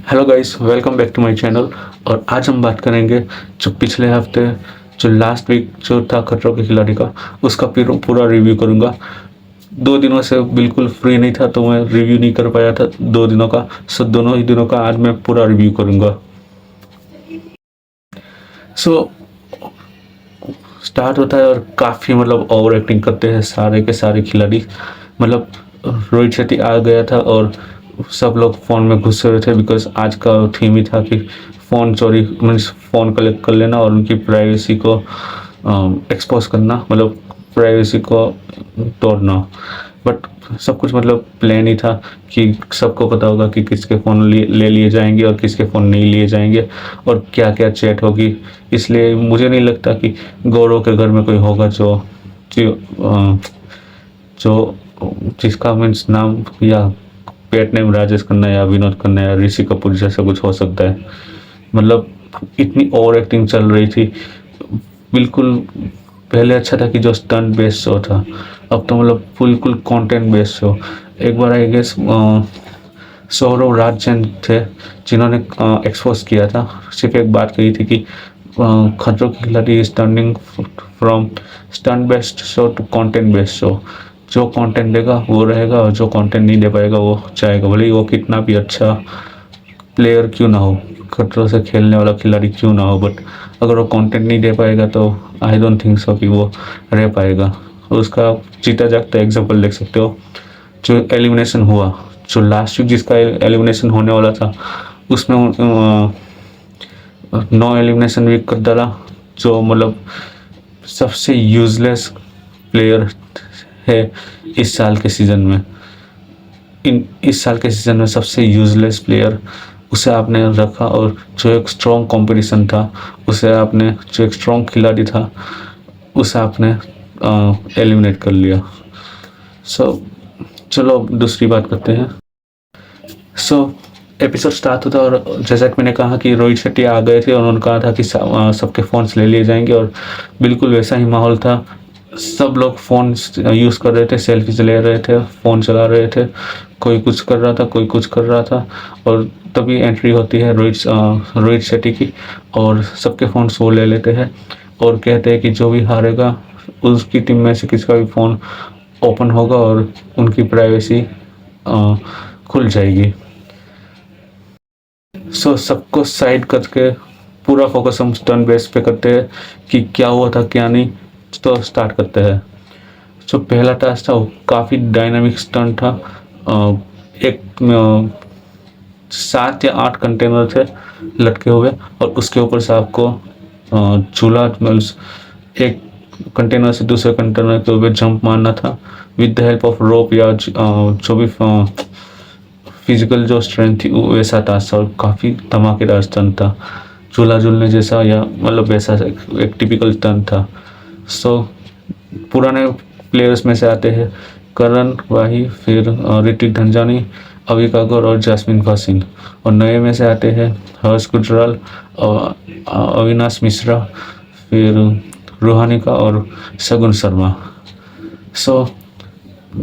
Hello guys, welcome back to my channel. और आज हम बात करेंगे जो पिछले हफ्ते जो लास्ट वीक जो था खतरों के खिलाड़ी का, उसका पूरा रिव्यू करूंगा। 2 दिनों से बिल्कुल फ्री नहीं था तो मैं रिव्यू नहीं कर पाया था 2 दिनों का। सो दोनों ही दिनों का आज मैं पूरा रिव्यू करूंगा। सो स्टार्ट होता है और काफ़ी ओवर एक्टिंग करते हैं सारे के सारे खिलाड़ी। मतलब रोहित शेट्टी आ गया था और सब लोग फ़ोन में घुसे हुए थे, बिकॉज आज का थीम ही था कि फ़ोन चोरी मीन्स फ़ोन कलेक्ट कर लेना और उनकी प्राइवेसी को एक्सपोज करना, मतलब प्राइवेसी को तोड़ना। बट सब कुछ प्लान ही था कि सबको पता होगा कि किसके फ़ोन ले लिए जाएंगे और किसके फ़ोन नहीं लिए जाएंगे और क्या क्या चैट होगी। इसलिए मुझे नहीं लगता कि गौरव के घर में कोई होगा जो जिसका मीन्स नाम या पेट नेम राजेश खन्ना या विनोद खन्ना या ऋषि कपूर जैसा कुछ हो सकता है। मतलब इतनी ओवर एक्टिंग चल रही थी बिल्कुल। पहले अच्छा था कि जो स्टंट बेस्ड शो था, अब तो बिल्कुल कंटेंट बेस्ड शो। एक बार आई गेस सौरव राजन थे जिन्होंने एक्सपोज किया था, सिर्फ एक बात कही थी कि Khatron Ke Khiladi is turning from stunt based show to content based show. जो कंटेंट देगा वो रहेगा और जो कंटेंट नहीं दे पाएगा वो जाएगा, भले ही वो कितना भी अच्छा प्लेयर क्यों ना हो, खतरों से खेलने वाला खिलाड़ी क्यों ना हो। बट अगर वो कंटेंट नहीं दे पाएगा तो आई डोंट थिंक सो कि वो रह पाएगा। और उसका जीता जागता एग्जाम्पल देख सकते हो। जो एलिमिनेशन हुआ, जो लास्ट वीक जिसका एलिमिनेशन होने वाला था, उसमें 9 एलिमिनेशन वीक कर डाला। जो सबसे यूजलेस प्लेयर है इस साल के सीज़न में। इस साल के सीज़न में सबसे यूजलेस प्लेयर उसे आपने रखा, और जो एक स्ट्रॉन्ग कंपटीशन था उसे आपने, जो एक स्ट्रॉन्ग खिलाड़ी था उसे आपने एलिमिनेट कर लिया। चलो अब दूसरी बात करते हैं। एपिसोड स्टार्ट होता और जैसा कि मैंने कहा कि रोहित शेट्टी आ गए थे और उन्होंने कहा था कि सबके फ़ोन्स ले लिए जाएंगे, और बिल्कुल वैसा ही माहौल था। सब लोग फ़ोन यूज़ कर रहे थे, सेल्फीज ले रहे थे, फ़ोन चला रहे थे, कोई कुछ कर रहा था, कोई कुछ कर रहा था। और तभी एंट्री होती है रोहित शेट्टी की, और सबके फ़ोन्स वो ले लेते हैं और कहते हैं कि जो भी हारेगा उसकी टीम में से किसी का भी फ़ोन ओपन होगा और उनकी प्राइवेसी खुल जाएगी। सबको साइड करके पूरा फोकस हम स्टंट बेस पे करते हैं कि क्या हुआ था क्या नहीं। तो स्टार्ट करते हैं। जो पहला टास्क था वो काफ़ी डायनामिक स्टंट था। एक 7 या 8 कंटेनर थे लटके हुए, और उसके ऊपर से आपको झूला एक कंटेनर से दूसरे कंटेनर के ऊपर जंप मारना था with the help of rope या जो भी फिजिकल जो स्ट्रेंथ थी वो वैसा टास्क था, और काफ़ी धमाकेदार स्टंट था। झूला झूलने जैसा या वैसा एक टिपिकल स्टंट था। पुराने प्लेयर्स में से आते हैं करण वाही, फिर ऋतिक धनजानी, अविका गौर और जास्मिन फासिन। और नए में से आते हैं हर्ष गुजराल, अविनाश मिश्रा, फिर रूहानिका और सगुन शर्मा।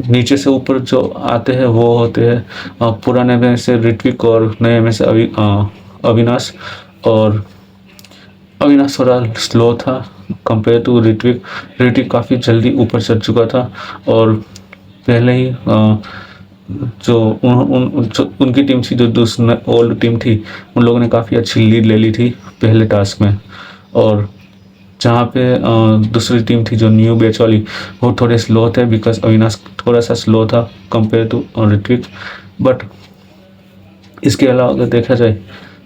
नीचे से ऊपर जो आते हैं वो होते हैं पुराने में से ऋत्विक और नए में से अविनाश। और अविनाश थोड़ा स्लो था कंपेयर टू ऋत्विक। ऋत्विक काफ़ी जल्दी ऊपर चढ़ चुका था, और पहले ही जो उनकी टीम थी, जो दूसरी ओल्ड टीम थी, उन लोगों ने काफ़ी अच्छी लीड ले ली थी पहले टास्क में। और जहाँ पे दूसरी टीम थी जो न्यू बैच वाली, वो थोड़े स्लो थे बिकॉज अविनाश थोड़ा सा स्लो था कंपेयर टू ऋत्विक। बट इसके अलावा अगर देखा जाए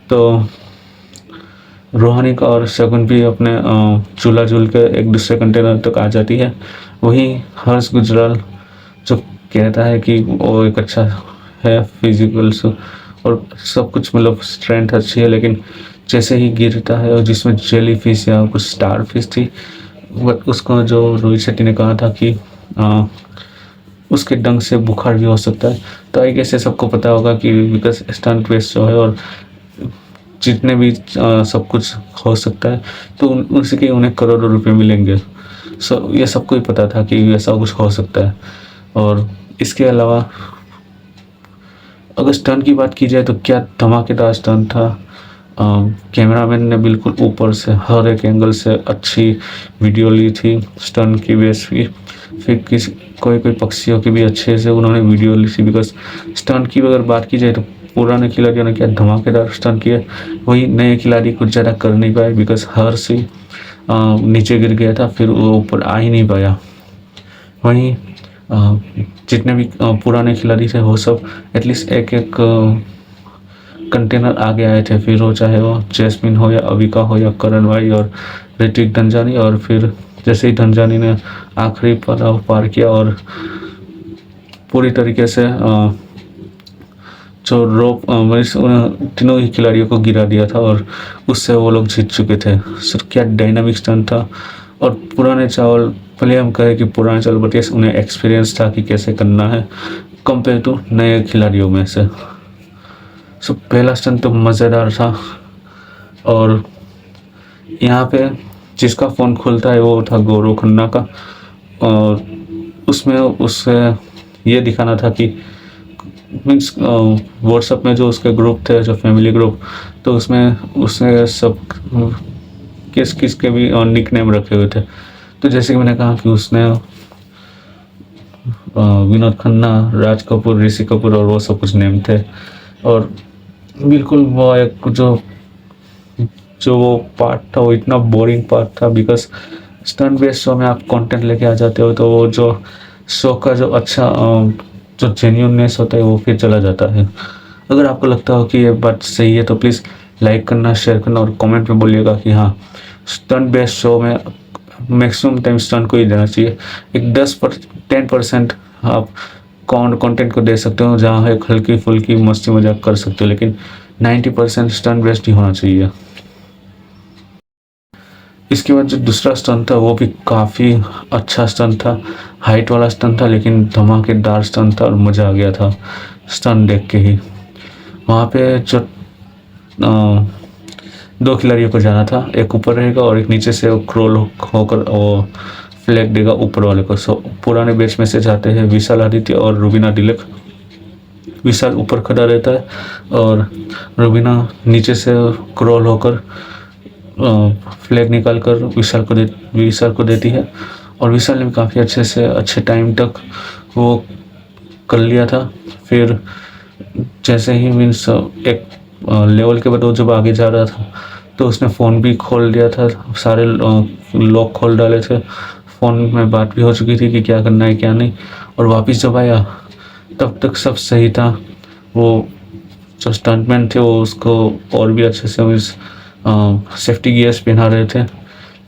तो रोहानिका और शगुन भी अपने चूल्हा झूल के एक दूसरे कंटेनर तक आ जाती है। वहीं हर्ष गुजराल जो कहता है कि वो एक अच्छा है फिजिकल और सब कुछ, स्ट्रेंथ अच्छी है, लेकिन जैसे ही गिरता है और जिसमें जेली फिश या कुछ स्टार फिश थी, बट उसको जो रोहित शेट्टी ने कहा था कि उसके डंक से बुखार भी हो सकता है। तो आई गेस सबको पता होगा कि बिकॉज स्टंट बेस्ड शो है और जितने भी सब कुछ हो सकता है, तो उनसे कि उन्हें करोड़ों रुपए मिलेंगे। ये सबको ही पता था कि ऐसा कुछ हो सकता है। और इसके अलावा अगर स्टंट की बात की जाए तो क्या धमाकेदार स्टंट था। कैमरामैन ने बिल्कुल ऊपर से हर एक एंगल से अच्छी वीडियो ली थी स्टंट की बेस की। फिर किसी कोई कोई पक्षियों की भी अच्छे से उन्होंने वीडियो ली थी। बिकॉज स्टंट की अगर बात की जाए तो पुराने खिलाड़ियों ने क्या धमाकेदार स्टंट किए, वही नए खिलाड़ी कुछ ज़्यादा कर नहीं पाए। बिकॉज हर से नीचे गिर गया था, फिर वो ऊपर आ ही नहीं पाया। वहीं जितने भी पुराने खिलाड़ी थे वो सब एटलीस्ट एक एक कंटेनर आगे आए थे। फिर वो चाहे वो जैस्मिन हो या अविका हो या करण भाई और ऋतिक धनजानी, और फिर जैसे ही धनजानी ने आखिरी पड़ाव पार किया और पूरी तरीके से जो रोप तीनों ही खिलाड़ियों को गिरा दिया था और उससे वो लोग जीत चुके थे। सर क्या डायनामिक स्टंट था। और पुराने चावल, भले हम कहें कि पुराने चावल, बट यस उन्हें एक्सपीरियंस था कि कैसे करना है कंपेयर टू नए खिलाड़ियों में से। सो पहला स्टंट तो मज़ेदार था। और यहाँ पे जिसका फ़ोन खुलता है वो था गौरव खन्ना का, और उसमें उससे ये दिखाना था कि मीन्स व्हाट्सएप में जो उसके ग्रुप थे, जो फैमिली ग्रुप, तो उसमें उसने सब किस किस के भी निक नेम रखे हुए थे। तो जैसे कि मैंने कहा कि उसने विनोद खन्ना, राज कपूर, ऋषि कपूर और वो सब कुछ नेम थे। और बिल्कुल वो एक जो जो वो पार्ट था वो इतना बोरिंग पार्ट था। बिकॉज स्टंट बेस्ड शो में आप कंटेंट लेके आ जाते हो तो वो जो शो का जो अच्छा जो जेन्यूननेस होता है वो फिर चला जाता है। अगर आपको लगता हो कि ये बात सही है तो प्लीज़ लाइक करना, शेयर करना और कमेंट में बोलिएगा कि हाँ, स्टंट बेस्ड शो में मैक्सिमम टाइम स्टंट को ही देना चाहिए। एक 10% आप कंटेंट को दे सकते हो जहाँ एक हल्की फुल्की मस्ती मजाक कर सकते हो, लेकिन 90% स्टंट बेस्ड ही होना चाहिए। इसके बाद जो दूसरा स्टंट था वो भी काफ़ी अच्छा स्टंट था, हाइट वाला स्टंट था, लेकिन धमाकेदार स्टंट था और मज़ा आ गया था स्टंट देख के ही। वहाँ पे जो दो खिलाड़ियों को जाना था, एक ऊपर रहेगा और एक नीचे से क्रोल होकर वो फ्लैग देगा ऊपर वाले को। सो पुराने बैच में से जाते हैं विशाल आदित्य और रुबीना तिलक। विशाल ऊपर खड़ा रहता है और रुबीना नीचे से क्रोल होकर फ्लैग निकाल कर विशाल को देती है। और विशाल ने भी काफ़ी अच्छे से अच्छे टाइम तक वो कर लिया था। फिर जैसे ही मीन्स एक लेवल के बाद वो जब आगे जा रहा था तो उसने फ़ोन भी खोल दिया था, सारे लॉक खोल डाले थे। फ़ोन में बात भी हो चुकी थी कि क्या करना है क्या नहीं। और वापस जब आया तब तक सब सही था। वो जो स्टंटमैन थे वो उसको और भी अच्छे से मीन्स सेफ्टी गियर्स पहना रहे थे।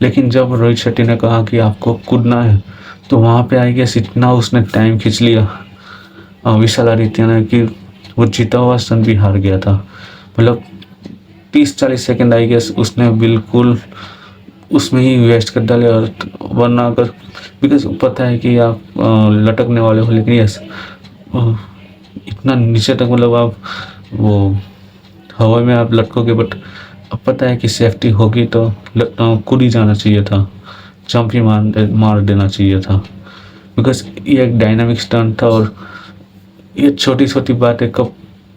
लेकिन जब रोहित शेट्टी ने कहा कि आपको कूदना है तो वहाँ पे आई गेस इतना उसने टाइम खींच लिया विशाल आदित्य ने कि वो जीता हुआ स्टंट भी हार गया था। मतलब 30-40 सेकंड आई गेस उसने बिल्कुल उसमें ही वेस्ट कर डाले। और वरना अगर बिकॉज पता है कि आप लटकने वाले हो, लेकिन यस इतना नीचे तक मतलब आप वो हवा में आप लटकोगे, बट अब पता है कि सेफ्टी होगी तो कूद ही जाना चाहिए था, जंप ही मार देना चाहिए था। बिकॉज ये एक डायनामिक स्टंट था और ये छोटी छोटी बातें कब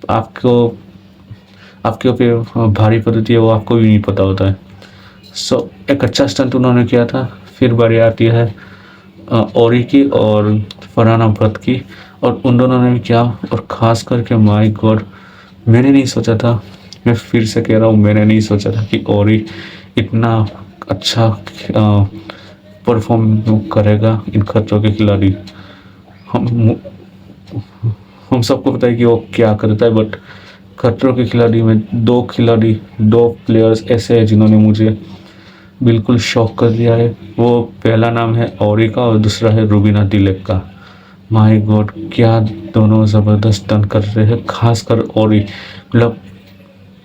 आपको आपके ऊपर भारी पड़ती है वो आपको भी नहीं पता होता है। सो एक अच्छा स्टंट उन्होंने किया था। फिर बारी आती है औरी की और फरहान अब्रत की, और उन दोनों ने भी किया। और ख़ास करके माय गॉड, मैंने नहीं सोचा था, मैं फिर से कह रहा हूँ, मैंने नहीं सोचा था कि औरी इतना अच्छा परफॉर्म करेगा इन खतरों के खिलाड़ी। हम सबको पता है कि वो क्या करता है, बट खतरों के खिलाड़ी में दो प्लेयर्स ऐसे हैं जिन्होंने मुझे बिल्कुल शॉक कर दिया है। वो पहला नाम है औरी का और दूसरा है रुबीना तिलक का। माय गॉड, क्या दोनों ज़बरदस्त टर्न कर रहे हैं, खासकर औरी। मतलब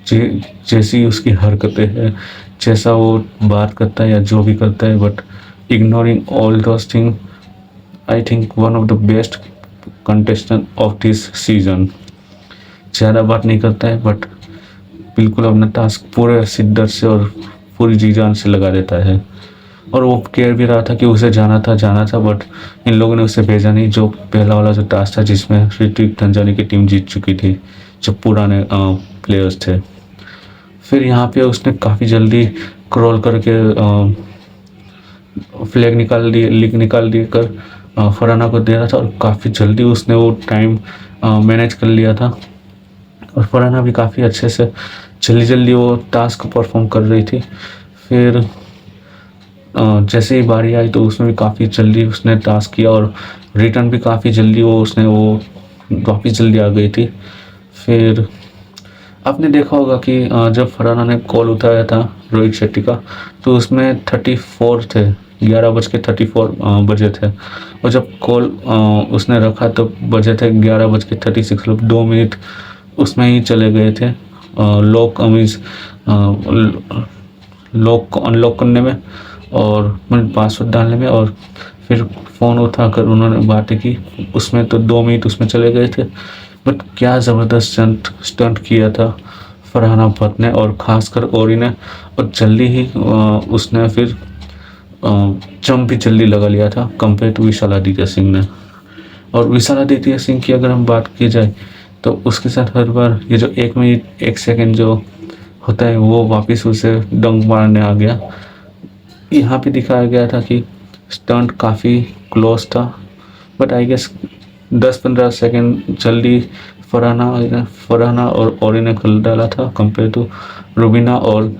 जैसी उसकी हरकतें हैं, जैसा वो बात करता है या जो भी करता है, but ignoring all those thing, I think one of the best contestant of this season. ज़्यादा बात नहीं करता है बट बिल्कुल अपना टास्क पूरे शिद्दत से और पूरी जी जान से लगा देता है। और वो कह भी रहा था कि उसे जाना था, बट इन लोगों ने उसे भेजा नहीं, जो पहला वाला जो टास्क था जिसमें ऋतिक धनजानी की टीम जीत चुकी थी। जो पुराने प्लेयर्स थे। फिर यहाँ पे उसने काफ़ी जल्दी क्रॉल करके फ्लैग निकाल दिए कर फरहाना को दे रहा था, और काफ़ी जल्दी उसने वो टाइम मैनेज कर लिया था। और फरहाना भी काफ़ी अच्छे से जल्दी वो टास्क परफॉर्म कर रही थी। फिर जैसे ही बारी आई तो उसमें भी काफ़ी जल्दी उसने टास्क किया, और रिटर्न भी काफ़ी जल्दी वो वापस जल्दी आ गई थी। फिर आपने देखा होगा कि जब फरहाना ने कॉल उठाया था रोहित शेट्टी का, तो उसमें 34 थे, 11:34 बजे थे। और जब कॉल उसने रखा तो बजे थे 11:36, मतलब 2 मिनट उसमें ही चले गए थे लॉक को अनलॉक करने में और पासवर्ड डालने में। और फिर फ़ोन उठाकर उन्होंने बातें की, उसमें तो 2 मिनट उसमें चले गए थे। बट क्या ज़बरदस्त स्टंट किया था फरहाना भट्ट ने, और ख़ासकर ओरी ने। और जल्दी ही उसने फिर जंप भी जल्दी लगा लिया था कंपेयर टू विशाल आदित्य सिंह ने। और विशाल आदित्य सिंह की अगर हम बात की जाए तो उसके साथ हर बार ये जो 1 मिनट 1 सेकंड जो होता है वो वापस उसे डंक मारने आ गया। यहाँ पे दिखाया गया था कि स्टंट काफ़ी क्लोज था, बट आई गेस 10-15 सेकंड जल्दी फरहाना और ओरी ने कर डाला था कंपेयर टू रुबीना और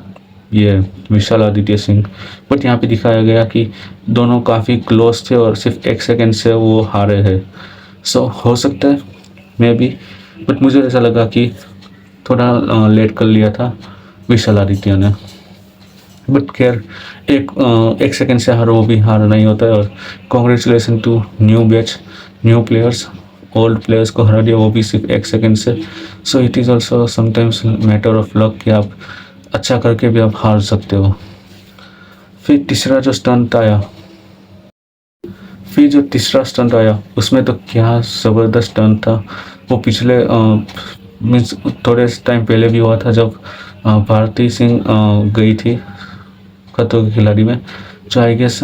ये विशाल आदित्य सिंह। बट यहाँ पे दिखाया गया कि दोनों काफ़ी क्लोज थे और सिर्फ 1 सेकंड से वो हारे हैं। सो हो सकता है मे बी, बट मुझे ऐसा लगा कि थोड़ा लेट कर लिया था विशाल आदित्य ने। बट खैर एक सेकंड से हार वो भी हार नहीं होता है। और congratulation to new batch, new players, old players को हरा दिया वो भी सिर्फ 1 सेकंड से। So it is also sometimes matter of luck कि आप अच्छा करके भी आप हार सकते हो। फिर जो तीसरा स्टंट आया उसमें तो क्या ज़बरदस्त स्टंट था। वो पिछले मीन्स थोड़े टाइम पहले भी हुआ था जब भारती सिंह गई थी खतरों के खिलाड़ी में, जो आई गेस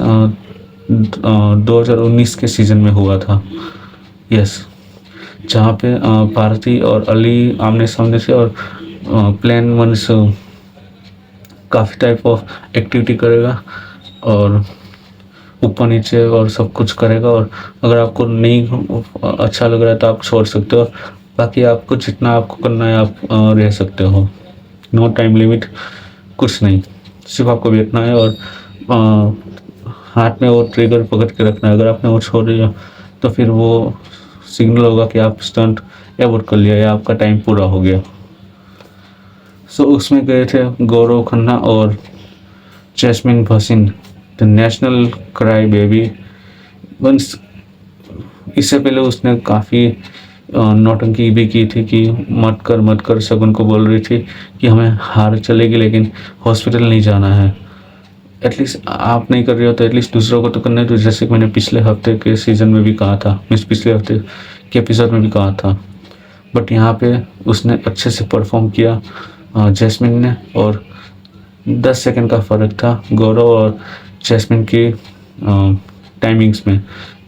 2019 के सीज़न में हुआ था। यस, जहाँ पे भारती और अली आमने सामने से, और प्लान वन से काफ़ी टाइप ऑफ एक्टिविटी करेगा और ऊपर नीचे और सब कुछ करेगा। और अगर आपको नहीं अच्छा लग रहा है तो आप छोड़ सकते हो, बाकी आपको जितना आपको करना है आप रह सकते हो। नो टाइम लिमिट, कुछ नहीं, सिर्फ आपको बैठना है और हाथ में वो ट्रिगर पकड़ के रखना है। अगर आपने वो छोड़ दिया तो फिर वो सिग्नल होगा कि आप स्टंट एबॉर्ट कर लिया या आपका टाइम पूरा हो गया। सो उसमें गए थे गौरव खन्ना और Jasmin Bhasin, the national cry baby. Once इससे पहले उसने काफ़ी नौटंकी भी की थी कि मत कर शगुन को बोल रही थी कि हमें हार चलेगी लेकिन हॉस्पिटल नहीं जाना है। एटलीस्ट आप नहीं कर रहे हो तो एटलीस्ट दूसरों को तो करना है। तो जैसे कि मैंने पिछले हफ्ते के सीज़न में भी कहा था, मीन्स पिछले हफ्ते के एपिसोड में भी कहा था। बट यहाँ पे उसने अच्छे से परफॉर्म किया जैस्मिन ने, और 10 सेकंड का फ़र्क था गौरव और जैस्मिन की टाइमिंग्स में।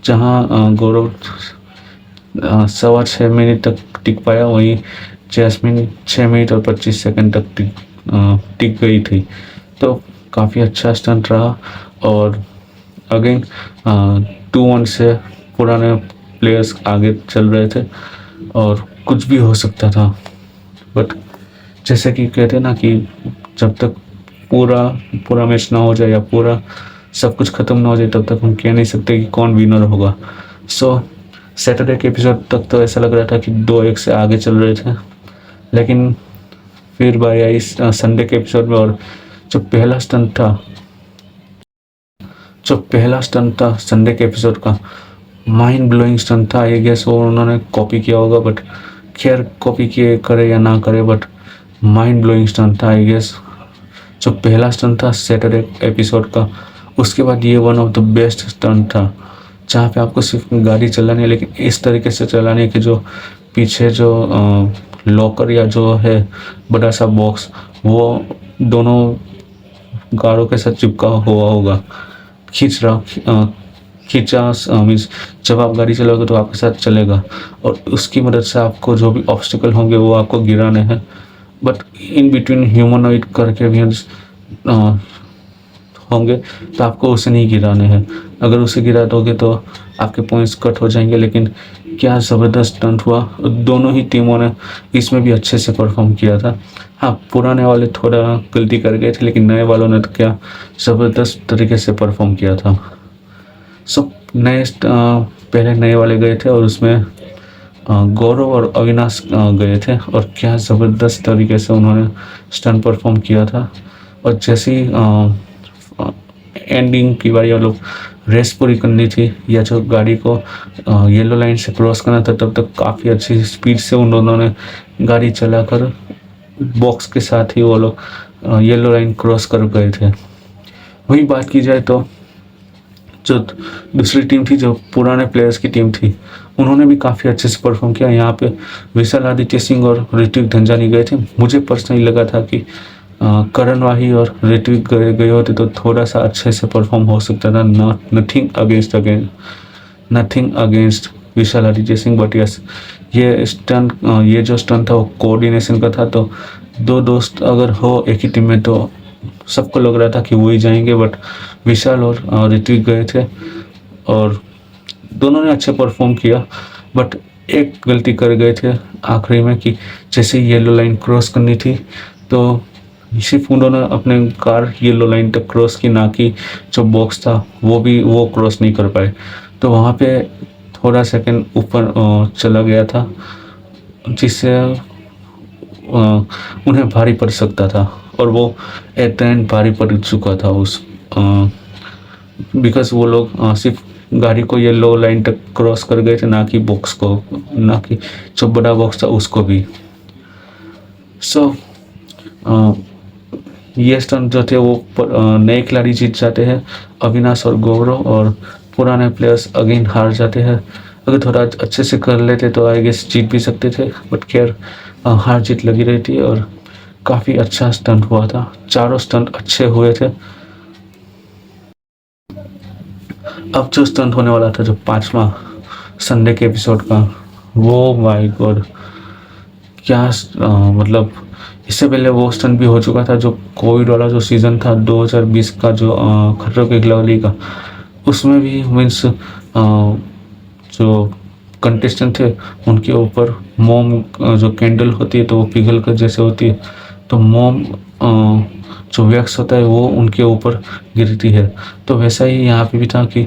जहाँ गौरव 6.25 मिनट तक टिक पाया, वहीं जैस्मिन 6 मिनट और 25 सेकंड तक टिक गई थी। तो काफ़ी अच्छा स्टंट रहा। और अगेन 2-1 से पुराने प्लेयर्स आगे चल रहे थे और कुछ भी हो सकता था। बट जैसे कि कहते हैं ना कि जब तक पूरा मैच ना हो जाए या पूरा सब कुछ ख़त्म ना हो जाए तब तक हम कह नहीं सकते कि कौन विनर होगा। सो सैटरडे के एपिसोड तक तो ऐसा लग रहा था कि 2-1 से आगे चल रहे थे, लेकिन फिर बारी आई संडे के एपिसोड में। और जो पहला स्टंट था संडे के एपिसोड का, माइंड ब्लोइंग स्टंट था। आई गेस वो उन्होंने कॉपी किया होगा, बट खैर कॉपी किए करे या ना करे, बट माइंड ब्लोइंग स्टंट था। आई गेस जो पहला स्टंट था सैटरडे एपिसोड का, उसके बाद ये one of the best stunt था, जहाँ पे आपको सिर्फ गाड़ी चलानी है लेकिन इस तरीके से चलानी है कि जो पीछे जो लॉकर या जो है बड़ा सा बॉक्स, वो दोनों गाड़ों के साथ चिपका हुआ होगा, खींच रहा खींचा मीन्स जब आप गाड़ी चलाओगे तो आपके साथ चलेगा और उसकी मदद से आपको जो भी ऑब्स्टिकल होंगे वो आपको गिराने हैं। बट इन बिटवीन ह्यूमनॉइड करके भी होंगे तो आपको उसे नहीं गिराने हैं। अगर उसे गिरा दोगे तो आपके पॉइंट्स कट हो जाएंगे। लेकिन क्या ज़बरदस्त स्टंट हुआ, दोनों ही टीमों ने इसमें भी अच्छे से परफॉर्म किया था। हाँ, पुराने वाले थोड़ा गलती कर गए थे लेकिन नए वालों ने तो क्या ज़बरदस्त तरीके से परफॉर्म किया था। सो पहले नए वाले गए थे और उसमें गौरव और अविनाश गए थे और क्या ज़बरदस्त तरीके से उन्होंने स्टंट परफॉर्म किया था। और जैसे ही एंडिंग की बारी, लोग रेस पूरी करनी थी या जो गाड़ी को येलो लाइन से क्रॉस करना था, तब तक काफ़ी अच्छी स्पीड से उन दोनों ने गाड़ी चलाकर बॉक्स के साथ ही वो लोग येलो लाइन क्रॉस कर गए थे। वही बात की जाए तो जो दूसरी टीम थी, जो पुराने प्लेयर्स की टीम थी, उन्होंने भी काफ़ी अच्छे से परफॉर्म किया। यहाँ पे विशाल आदित्य सिंह और ऋत्विक धंजानी गए थे। मुझे पर्सनली लगा था कि करण वाही और ऋत्विक गए होते तो थोड़ा सा अच्छे से परफॉर्म हो सकता था। Nothing against Vishal Aditya Singh, but yes, ये जो स्टंट था वो कोऑर्डिनेशन का था। तो दो दोस्त अगर हो एक ही टीम में तो सबको लग रहा था कि वो ही जाएंगे, बट विशाल और ऋत्विक गए थे और दोनों ने अच्छे परफॉर्म किया। बट एक गलती कर गए थे आखिरी में कि जैसे ही येलो लाइन क्रॉस करनी थी तो सिर्फ उन्होंने अपने कार येलो लाइन तक क्रॉस की, ना कि जो बॉक्स था वो क्रॉस नहीं कर पाए। तो वहाँ पे थोड़ा सेकंड ऊपर चला गया था, जिससे उन्हें भारी पड़ सकता था और वो एट द एंड भारी पड़ चुका था उस बिकॉज वो लोग सिर्फ गाड़ी को येलो लाइन तक क्रॉस कर गए थे, ना कि बॉक्स को, ना कि जो बड़ा बॉक्स था उसको भी। सो ये स्टंट जो थे वो नए खिलाड़ी जीत जाते हैं, अविनाश और गौरव, और पुराने प्लेयर्स अगेन हार जाते हैं। अगर थोड़ा अच्छे से कर लेते तो आई गेस जीत भी सकते थे, बट खैर हार जीत लगी रही थी और काफ़ी अच्छा स्टंट हुआ था। चारों स्टंट अच्छे हुए थे। अब जो स्टंट होने वाला था, जो 5वां संडे के एपिसोड का, वो माय गॉड, क्या मतलब इससे पहले वो स्टंट भी हो चुका था, जो कोविड वाला जो सीज़न था 2020 का, जो खतरों के खिलाड़ी का, उसमें भी मीन्स जो कंटेस्टेंट थे उनके ऊपर मोम जो कैंडल होती है तो वो पिघल कर जैसे होती है, तो मोम जो वैक्स होता है वो उनके ऊपर गिरती है। तो वैसा ही यहाँ पे भी था कि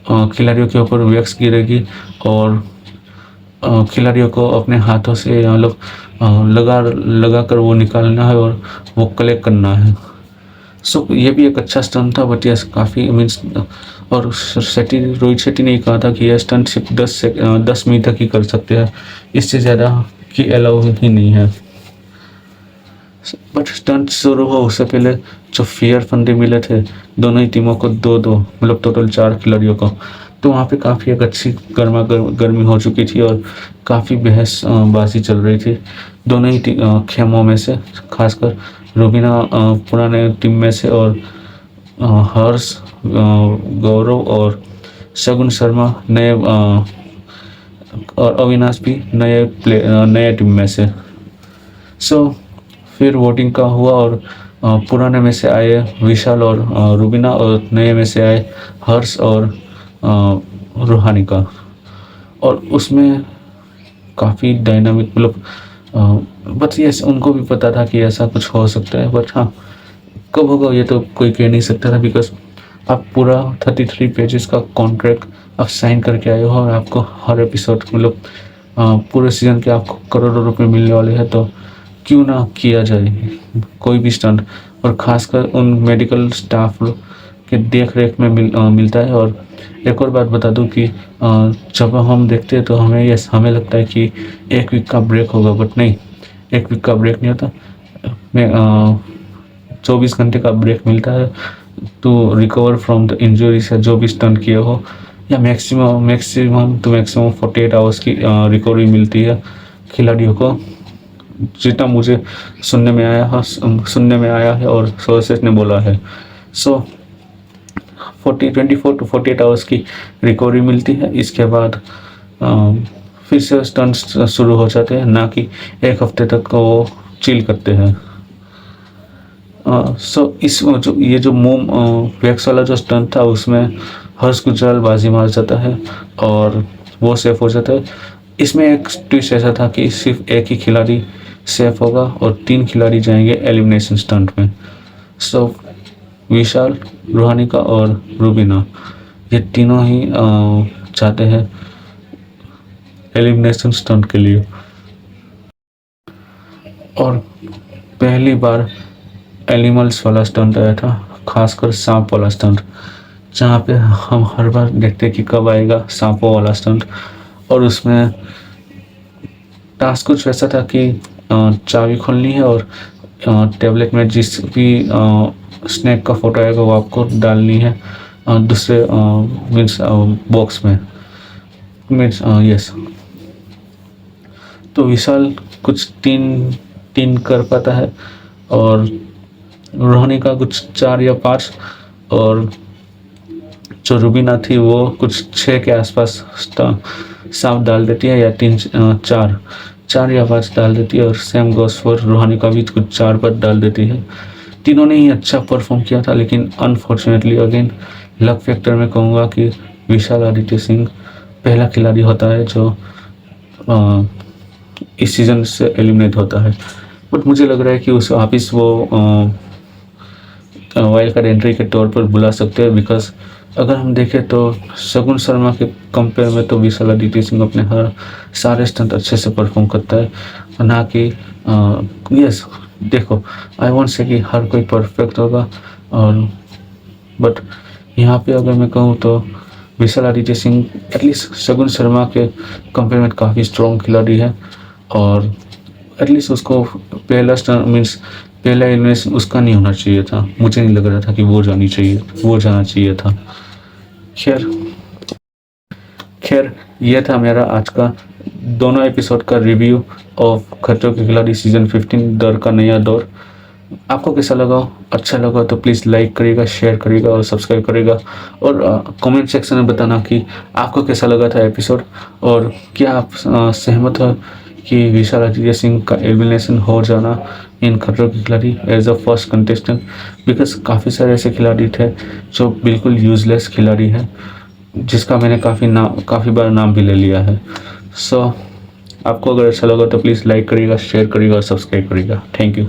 खिलाड़ियों के ऊपर वैक्स गिरेगी और खिलाड़ियों को अपने हाथों से लोग लगा कर वो निकालना है और वो कलेक्ट करना है। सो ये भी एक अच्छा स्टंट था, बट यस काफ़ी मीन्स, और रोहित शेट्टी ने कहा था कि यह स्टंट सिर्फ 10 मिनट तक ही कर सकते हैं, इससे ज़्यादा की अलाउ ही नहीं है। बट स्टंट शुरू हो उससे पहले जो फेयर फंडे मिले थे दोनों ही टीमों को, दो मतलब टोटल 4 खिलाड़ियों को, तो वहाँ पे काफ़ी एक अच्छी गर्मी हो चुकी थी और काफ़ी बहस बाजी चल रही थी दोनों ही खेमों में से, खासकर रुबीना पुराने टीम में से और हर्ष, गौरव और शगुन शर्मा नए, और अविनाश भी नए टीम में से। सो फिर वोटिंग का हुआ और पुराने में से आए विशाल और रुबीना और नए में से आए हर्ष और रूहानी का, और उसमें काफ़ी डायनामिक मतलब बट ये उनको भी पता था कि ऐसा कुछ हो सकता है, बट हाँ कब होगा ये तो कोई कह नहीं सकता था, बिकॉज आप पूरा 33 पेजेस का कॉन्ट्रैक्ट आप साइन करके आए हो और आपको हर एपिसोड मतलब पूरे सीजन के आपको करोड़ों रुपए मिलने वाले हैं, तो क्यों ना किया जाए कोई भी स्टंट, और ख़ासकर उन मेडिकल स्टाफ के देख रेख में मिलता है। और एक और बात बता दूं कि जब हम देखते हैं तो हमें लगता है कि 1 वीक का ब्रेक होगा, बट नहीं, 1 वीक का ब्रेक नहीं होता। मैं 24 घंटे का ब्रेक मिलता है to recover from the injuries, या जो भी स्टंट किए हो, या मैक्सिमम 48 आवर्स की रिकवरी मिलती है खिलाड़ियों को, जितना मुझे सुनने में आया है और सोर्सेस ने बोला है। सो 24 to 48 आवर्स की रिकवरी मिलती है। इसके बाद फिर से स्टंट्स शुरू हो जाते हैं, ना कि एक हफ्ते तक वो चिल करते हैं। सो इस जो ये जो मोम वैक्स वाला जो स्टंट था उसमें हर्ष गुजराल बाजी मार जाता है और वो सेफ हो जाता है। इसमें एक ट्विस्ट ऐसा था कि सिर्फ एक ही खिलाड़ी सेफ होगा और 3 खिलाड़ी जाएंगे एलिमिनेशन स्टंट में। सो विशाल, रूहानिका और रूबीना ये तीनों ही जाते हैं एलिमिनेशन स्टंट के लिए। और पहली बार एनिमल्स वाला स्टंट आया था, खासकर सांप वाला स्टंट, जहाँ पे हम हर बार देखते कि कब आएगा सांपों वाला स्टंट। और उसमें टास्क कुछ वैसा था कि चाबी खोलनी है और टैबलेट में जिस भी स्नैक का फोटो आएगा वो आपको डालनी है दूसरे मीन्स बॉक्स में, मीन्स यस। तो विशाल कुछ तीन कर पाता है और रोहनी का कुछ 4 या 5 और जो रुबीना थी वो कुछ 6 के आसपास सांप डाल देती है, या 4 या 5 डाल देती है। और सेम गोस फॉर रूहानी का भी कुछ 4 पर डाल देती है। तीनों ने ही अच्छा परफॉर्म किया था, लेकिन अनफॉर्चुनेटली अगेन लक फैक्टर में कहूँगा कि विशाल आदित्य सिंह पहला खिलाड़ी होता है जो इस सीज़न से एलिमिनेट होता है। बट मुझे लग रहा है कि उसे वापिस वो वाइल्ड कार्ड एंट्री के तौर पर बुला सकते हैं, बिकॉज अगर हम देखें तो शगुन शर्मा के कंपेयर में तो विशाल आदित्य सिंह अपने हर सारे स्टंट अच्छे से परफॉर्म करता है, ना कि यस देखो आई वॉन्ट से कि हर कोई परफेक्ट होगा। और बट यहाँ पे अगर मैं कहूँ तो विशाल आदित्य सिंह एटलीस्ट शगुन शर्मा के कंपेयर में काफ़ी स्ट्रॉन्ग खिलाड़ी है और एटलीस्ट उसको पहला स्टंट मीन्स पहला एलिमिनेशन उसका नहीं होना चाहिए था। मुझे नहीं लग रहा था कि वो जाना चाहिए था। खैर ये था मेरा आज का दोनों एपिसोड का रिव्यू ऑफ खतरों के खिलाड़ी सीजन 15 दौर का नया दौर। आपको कैसा लगा? अच्छा लगा तो प्लीज़ लाइक करिएगा, शेयर करिएगा और सब्सक्राइब करिएगा। और कमेंट सेक्शन में बताना कि आपको कैसा लगा था एपिसोड और क्या आप सहमत हो कि विशाल आदित्य सिंह का एलिमिनेशन हो जाना इन Khatron Ke Khiladi as a first contestant. Because काफ़ी सारे ऐसे खिलाड़ी थे जो बिल्कुल यूजलेस खिलाड़ी हैं, जिसका मैंने काफ़ी बार नाम भी ले लिया है। सो आपको अगर अच्छा लगा तो प्लीज़ लाइक करिएगा, शेयर करिएगा और सब्सक्राइब करिएगा। Thank you.